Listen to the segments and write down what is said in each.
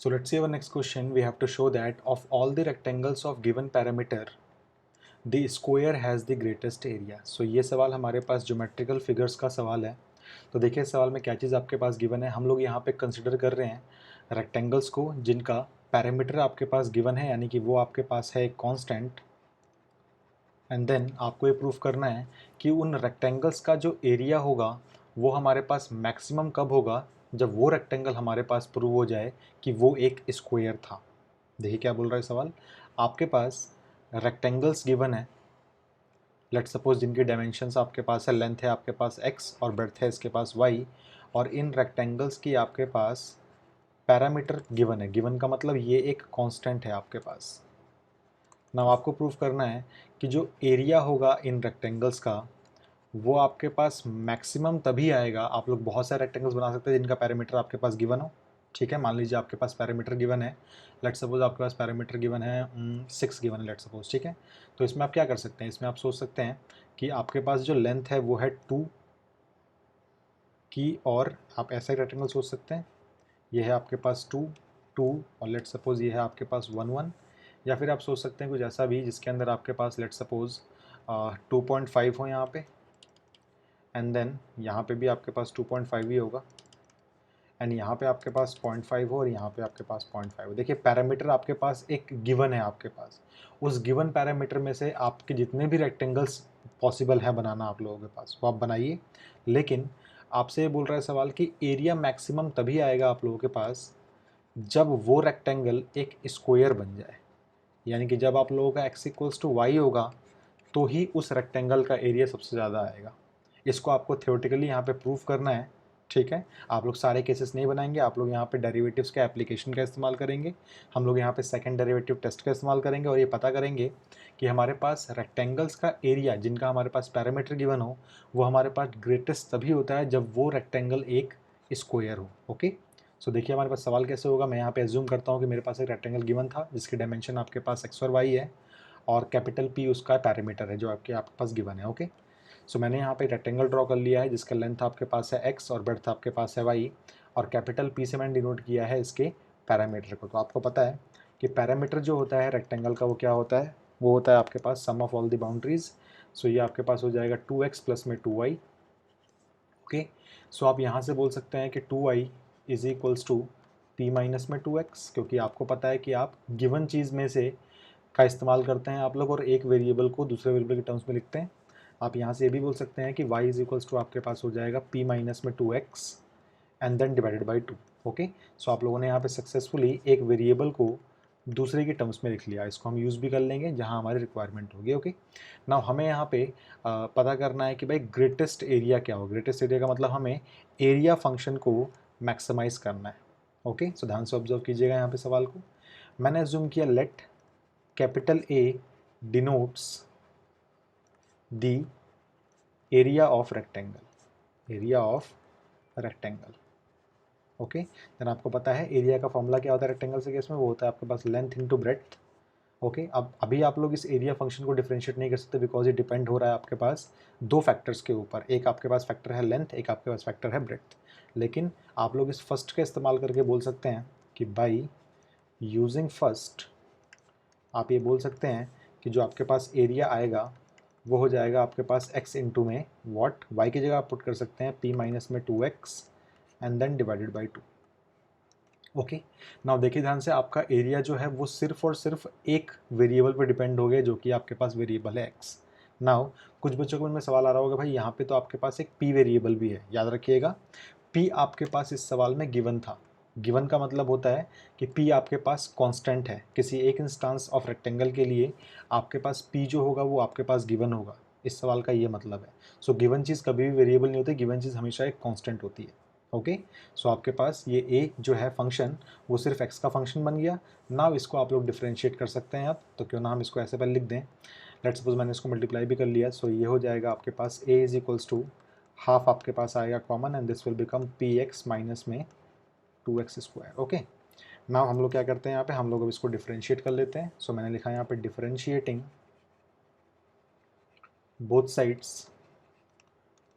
So let's see our next question. We have to show that of all the rectangles of given parameter, the square has the greatest area. So ये सवाल हमारे पास geometrical figures का सवाल है. तो देखिए सवाल में क्या चीज़ आपके पास गिवन है. हम लोग यहाँ पे कंसिडर कर रहे हैं रेक्टेंगल्स को जिनका पैरामीटर आपके पास गिवन है, यानी कि वो आपके पास है एक कांस्टेंट. एंड देन आपको ये प्रूफ करना है कि उन रेक्टेंगल्स का जो एरिया होगा वो हमारे पास मैक्सिमम कब होगा, जब वो रेक्टेंगल हमारे पास प्रूव हो जाए कि वो एक स्क्वायर था. देखिए क्या बोल रहा है सवाल. आपके पास रेक्टेंगल्स गिवन है, लेट सपोज जिनकी डायमेंशंस आपके पास है, लेंथ है आपके पास x और ब्रेड्थ है इसके पास y, और इन रेक्टेंगल्स की आपके पास पैरामीटर गिवन है. गिवन का मतलब ये एक कांस्टेंट है आपके पास. नाउ आपको प्रूफ करना है कि जो एरिया होगा इन रेक्टेंगल्स का वो आपके पास मैक्सिमम तभी आएगा. आप लोग बहुत सारे रेक्टेंगल्स बना सकते हैं जिनका पैरामीटर आपके पास गिवन हो. ठीक है, मान लीजिए आपके पास पैरामीटर गिवन है, लेट सपोज आपके पास पैरामीटर गिवन है 6 गिवन है लेट सपोज. ठीक है, तो इसमें आप क्या कर सकते हैं, इसमें आप सोच सकते हैं कि आपके पास जो लेंथ है वो है 2 की, और आप ऐसा ही रेक्टेंगल सोच सकते हैं. ये है आपके पास 2 2, और लेट सपोज ये है आपके पास 1 1, या फिर आप सोच सकते हैं कुछ ऐसा भी जिसके अंदर आपके पास लेट सपोज 2.5 हो यहाँ पे, एंड देन यहाँ पे भी आपके पास 2.5 ही होगा, एंड यहाँ पे आपके पास 0.5 हो और यहाँ पे आपके पास 0.5 हो. देखिए पैरामीटर आपके पास एक गिवन है आपके पास. उस गिवन पैरामीटर में से आपके जितने भी रेक्टेंगल्स पॉसिबल है बनाना आप लोगों के पास वो आप बनाइए. लेकिन आपसे ये बोल रहा है सवाल कि एरिया मैक्सिमम तभी आएगा आप लोगों के पास जब वो रेक्टेंगल एक स्क्वायर बन जाए. यानी कि जब आप लोगों का x इक्वल्स टू वाई होगा तो ही उस रेक्टेंगल का एरिया सबसे ज़्यादा आएगा. इसको आपको थ्योरेटिकली यहाँ पे प्रूफ करना है. ठीक है, आप लोग सारे केसेस नहीं बनाएंगे, आप लोग यहाँ पे डेरिवेटिव्स के एप्लीकेशन का इस्तेमाल करेंगे. हम लोग यहाँ पे सेकंड डेरिवेटिव टेस्ट का इस्तेमाल करेंगे और ये पता करेंगे कि हमारे पास रेक्टेंगल्स का एरिया जिनका हमारे पास पैरामीटर गिवन हो वो हमारे पास ग्रेटेस्ट तभी होता है जब वो रेक्टेंगल एक स्क्वायर हो. ओके, सो देखिए हमारे पास सवाल कैसे होगा. मैं यहाँ पे एज्यूम करता हूँ कि मेरे पास एक रेक्टेंगल गिवन था जिसकी डायमेंशन आपके पास एक्स और वाई है, और कैपिटल पी उसका पैरामीटर है जो आपके पास गिवन है. ओके, सो मैंने यहाँ पे रेक्टेंगल ड्रॉ कर लिया है जिसका लेंथ आपके पास है x और ब्रेड्थ आपके पास है y, और कैपिटल P से मैंने डिनोट किया है इसके पैरामीटर को. तो आपको पता है कि पैरामीटर जो होता है रेक्टेंगल का वो क्या होता है, वो होता है आपके पास सम ऑफ ऑल द बाउंड्रीज. सो ये आपके पास हो जाएगा 2x प्लस में 2y. ओके, सो आप यहाँ से बोल सकते हैं कि 2y is equals to p minus में 2x, क्योंकि आपको पता है कि आप गिवन चीज़ में से का इस्तेमाल करते हैं आप लोग और एक वेरिएबल को दूसरे वेरिएबल के टर्म्स में लिखते हैं. आप यहाँ से ये भी बोल सकते हैं कि y इज इक्वल्स टू आपके पास हो जाएगा p माइनस में 2x and then divided by 2. Okay, so आप लोगों ने यहाँ पे सक्सेसफुली एक वेरिएबल को दूसरे के टर्म्स में लिख लिया. इसको हम यूज़ भी कर लेंगे जहाँ हमारी रिक्वायरमेंट होगी. ओके, नाउ हमें यहाँ पे पता करना है कि भाई ग्रेटेस्ट एरिया क्या हो. ग्रेटेस्ट एरिया का मतलब हमें एरिया फंक्शन को मैक्सिमाइज करना है. ओके, सो ध्यान से ऑब्जर्व कीजिएगा यहाँ पे सवाल को. मैंने एज्यूम किया let capital A denotes the area of rectangle. area of rectangle. Okay, then आपको पता है एरिया का फॉर्मूला क्या होता है रेक्टेंगल से केस में, वो होता है आपके पास लेंथ इनटू ब्रेड्थ. ओके, अब अभी आप लोग इस एरिया फंक्शन को डिफरेंशिएट नहीं कर सकते बिकॉज ये डिपेंड हो रहा है आपके पास दो फैक्टर्स के ऊपर. एक आपके पास फैक्टर है लेंथ, एक आपके पास फैक्टर है ब्रेड्थ. लेकिन आप लोग इस फर्स्ट का इस्तेमाल करके बोल सकते हैं कि बाई यूजिंग फर्स्ट आप ये बोल सकते हैं कि जो आपके पास एरिया आएगा वो हो जाएगा आपके पास x इंटू में वॉट, y की जगह आप पुट कर सकते हैं p माइनस में 2x and then divided by 2. Okay, now देखिए ध्यान से, आपका एरिया जो है वो सिर्फ और सिर्फ एक वेरिएबल पर डिपेंड हो गया जो कि आपके पास वेरिएबल है x. नाउ कुछ बच्चों को इनमें सवाल आ रहा होगा भाई यहाँ पे तो आपके पास एक p वेरिएबल भी है. याद रखिएगा p आपके पास इस सवाल में गिवन था. गिवन का मतलब होता है कि p आपके पास कांस्टेंट है. किसी एक इंस्टांस ऑफ रेक्टेंगल के लिए आपके पास p जो होगा वो आपके पास गिवन होगा. इस सवाल का ये मतलब है. सो गिवन चीज़ कभी भी वेरिएबल नहीं होती, गिवन चीज़ हमेशा एक कांस्टेंट होती है. ओके, सो आपके पास ये a जो है फंक्शन वो सिर्फ x का फंक्शन बन गया. नाउ इसको आप लोग डिफ्रेंशिएट कर सकते हैं आप, तो क्यों ना हम इसको ऐसे पहले लिख दें. लेट्स सपोज मैंने इसको मल्टीप्लाई भी कर लिया. सो ये हो जाएगा आपके पास a is equals to half आपके पास आएगा common and this will become px minus में 2x स्क्वायर. ओके, नाउ हम लोग क्या करते हैं यहाँ पे, हम लोग अब इसको डिफरेंशिएट कर लेते हैं. सो मैंने लिखा यहाँ पे differentiating both sides,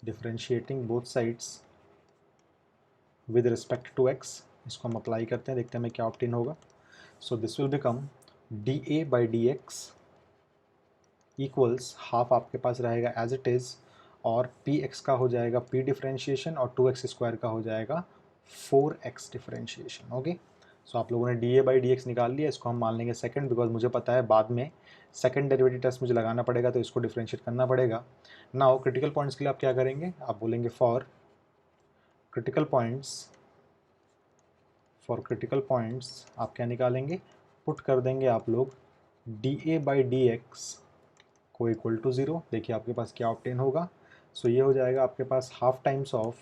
differentiating both sides with respect to x. इसको हम अप्लाई करते हैं, देखते हैं हमें क्या ऑब्टेन होगा। So this will become dA/dx equals half आपके पास रहेगा एज इट इज़, और px का हो जाएगा p डिफ्रेंशिएशन और 2x² का हो जाएगा 4x डिफ्रेंशिएशन। ओके, सो आप लोगों ने dA/dx निकाल लिया, इसको हम मान लेंगे सेकंड, बिकॉज मुझे पता है बाद में सेकंड डेरिवेटिव टेस्ट मुझे लगाना पड़ेगा, तो इसको डिफ्रेंशिएट करना पड़ेगा। नाउ क्रिटिकल पॉइंट्स के लिए आप क्या करेंगे, आप बोलेंगे फॉर क्रिटिकल पॉइंट्स आप क्या निकालेंगे, पुट कर देंगे आप लोग dA/dx को इक्वल टू 0। देखिए आपके पास क्या ऑब्टेन होगा। सो ये हो जाएगा आपके पास half times of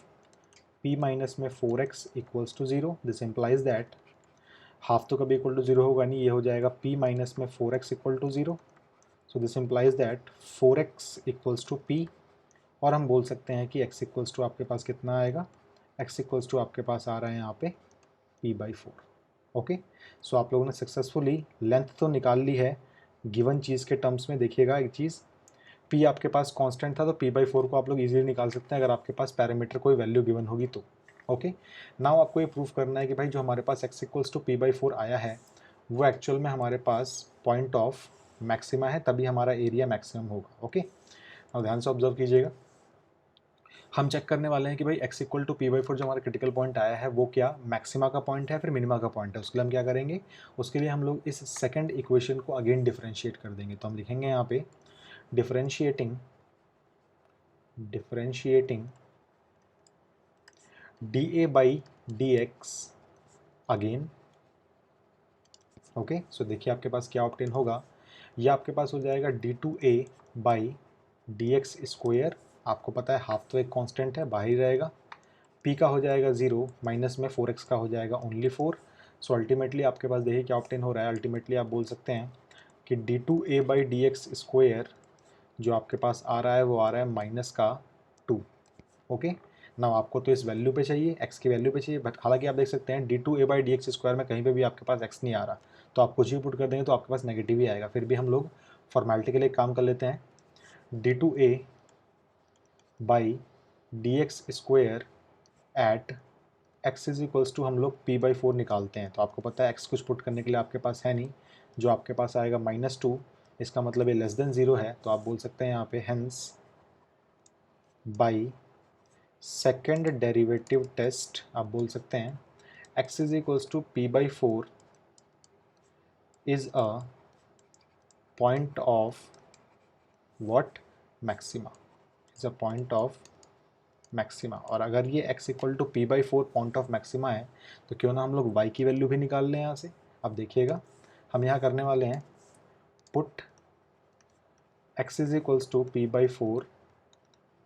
p minus में 4x equals to 0। This implies that half तो कभी इक्वल टू 0 होगा नहीं, ये हो जाएगा p माइनस में 4x equal to 0। So this implies that 4x equals to p, और हम बोल सकते हैं कि x इक्वल्स टू आपके पास कितना आएगा, x इक्वल्स टू आपके पास आ रहा है यहाँ पे p/4। ओके, सो आप लोगों ने सक्सेसफुली लेंथ तो निकाल ली है गिवन चीज़ के टर्म्स में। देखिएगा एक चीज़, p आपके पास कांस्टेंट था, तो p/4 को आप लोग इजीली निकाल सकते हैं अगर आपके पास पैरामीटर कोई वैल्यू गिवन होगी तो। ओके, नाउ आपको ये प्रूफ करना है कि भाई जो हमारे पास x इक्वल्स टू p/4 आया है वो एक्चुअल में हमारे पास पॉइंट ऑफ मैक्सिमा है, तभी हमारा एरिया मैक्सिमम होगा। ओके, और ध्यान से ऑब्जर्व कीजिएगा, हम चेक करने वाले हैं कि भाई x इक्वल टू p/4 जो हमारा क्रिटिकल पॉइंट आया है वो क्या मैक्सिमा का पॉइंट है फिर मिनिमा का पॉइंट है। उसके लिए हम क्या करेंगे, उसके लिए हम लोग इस सेकंड इक्वेशन को अगेन डिफरेंशिएट कर देंगे। तो हम लिखेंगे यहाँ पे डिफरेंशिएटिंग dA/dx अगेन। ओके, सो देखिए आपके पास क्या ऑब्टेन होगा, ये आपके पास हो जाएगा d2A/dx²। आपको पता है हाफ तो एक कांस्टेंट है, बाहर ही रहेगा। p का हो जाएगा 0, माइनस में 4x का हो जाएगा ओनली 4। सो अल्टीमेटली आपके पास देखिए क्या ऑब्टेन हो रहा है, अल्टीमेटली आप बोल सकते हैं कि d2A/dx² जो आपके पास आ रहा है वो आ रहा है -2। ओके, ना आपको तो इस वैल्यू पे चाहिए, x की वैल्यू पे चाहिए, बट हालांकि आप देख सकते हैं d2A/dx² में कहीं पे भी आपके पास x नहीं आ रहा, तो आप कुछ भी पुट कर देंगे तो आपके पास नेगेटिव ही आएगा। फिर भी हम लोग फॉर्मेलिटी के लिए काम कर लेते हैं, d2A/dx² at x is equals to हम लोग p/4 निकालते हैं। तो आपको पता है x कुछ पुट करने के लिए आपके पास है नहीं, जो आपके पास आएगा -2, इसका मतलब ये लेस देन 0 है, तो आप बोल सकते हैं यहाँ पे hence by second derivative test आप बोल सकते हैं x is equals to p/4 is a point of what maxima, is a point of maxima. और अगर ये x equal to p/4 point of maxima है तो क्यों ना हम लोग y की वैल्यू भी निकाल लें यहाँ से। अब देखिएगा हम यहाँ करने वाले हैं put x is equals to p/4,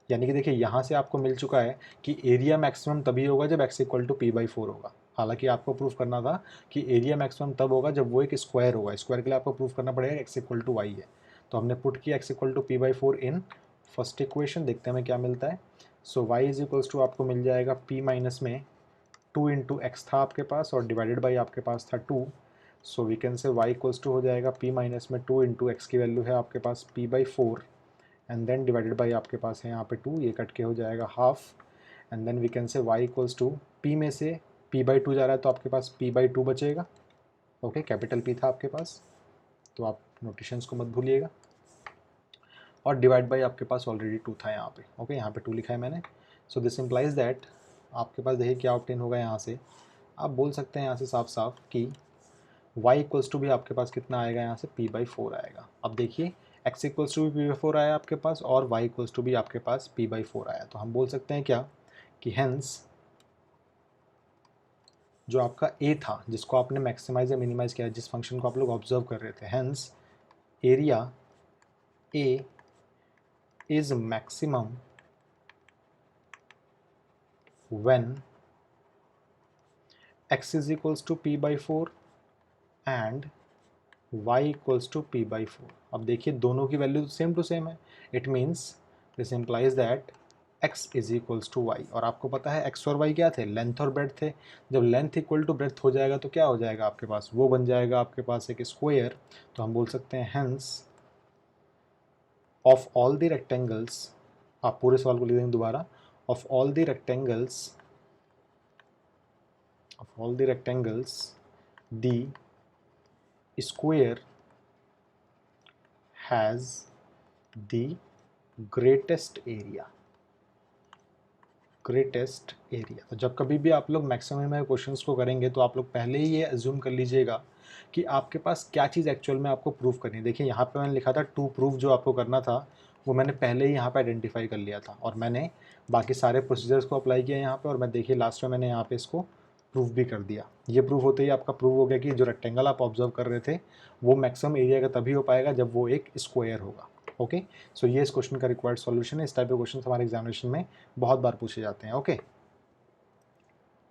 यानी कि देखिए यहाँ से आपको मिल चुका है कि एरिया मैक्सिमम तभी होगा जब x इक्वल टू p/4 होगा। हालांकि आपको प्रूफ करना था कि एरिया मैक्सिमम तब होगा जब वो एक स्क्वायर होगा, स्क्वायर के लिए आपको प्रूफ करना पड़ेगा x इक्वल टू y है। तो हमने पुट किया x equal to p/4 in first equation, देखते हैं हमें क्या मिलता है। So y is equals to आपको मिल जाएगा p माइनस में 2 इंटू एक्स था आपके पास और डिवाइडेड बाई आपके पास था 2। So we can say y equals to हो जाएगा p माइनस में 2 इंटू एक्स की वैल्यू है आपके पास p/4 and then divided by आपके पास है यहाँ पे 2, ये कट के हो जाएगा half, and then we can say y equals to p में से p/2 जा रहा है तो आपके पास p/2 बचेगा। ओके, कैपिटल P था आपके पास, तो आप नोटेशंस को मत भूलिएगा, और डिवाइड बाई आपके पास ऑलरेडी 2 था यहाँ पे। ओके, यहाँ पे 2 लिखा है मैंने। सो दिस इम्प्लाइज दैट आपके पास देखिए क्या ऑब्टेन होगा, यहाँ से आप बोल सकते हैं यहाँ से साफ साफ कि y इक्वल्स टू भी आपके पास कितना आएगा, यहाँ से p/4 आएगा। अब देखिए x इक्वल्स टू भी p/4 आया आपके पास और y इक्वल्स टू भी आपके पास p/4 आया, तो हम बोल सकते हैं क्या कि हेंस जो आपका a था जिसको आपने मैक्सिमाइज या मिनिमाइज किया, जिस फंक्शन को आप लोग ऑब्जर्व कर रहे थे, hence area a is maximum when x is equals to p/4 and y equals to p/4। अब देखिए दोनों की वैल्यू सेम टू सेम है, it means this implies that x is equals to y। और आपको पता है x और y क्या थे, लेंथ और ब्रेड्थ थे। जब लेंथ इक्वल टू ब्रेड्थ हो जाएगा तो क्या हो जाएगा आपके पास, वो बन जाएगा आपके पास एक स्क्वायर। तो हम बोल सकते हैं hence of all the rectangles, आप पूरे सवाल को लिख देंगे दोबारा, of all the rectangles of all the rectangles, the square has the greatest area. Greatest area. तो जब कभी भी आप लोग मैक्सिमम में क्वेश्चंस को करेंगे तो आप लोग पहले ही ये अज्यूम कर लीजिएगा कि आपके पास क्या चीज़ एक्चुअल में आपको प्रूव करनी है। देखिए यहाँ पे मैंने लिखा था टू प्रूफ, जो आपको करना था वो मैंने पहले ही यहाँ पे आइडेंटिफाई कर लिया था और मैंने बाकी सारे प्रोसीजर्स को अप्लाई किया यहाँ पे, और मैं देखिए लास्ट में मैंने यहाँ पे इसको प्रूफ भी कर दिया। ये प्रूफ होते ही आपका प्रूव हो गया कि जो रेक्टेंगल आप ऑब्जर्व कर रहे थे वो मैक्सिमम एरिया का तभी हो पाएगा जब वो एक स्क्वायर होगा। ओके, सो ये इस क्वेश्चन का रिक्वायर्ड सॉल्यूशन है। इस टाइप के क्वेश्चन हमारे एग्जामिनेशन में बहुत बार पूछे जाते हैं। ओके।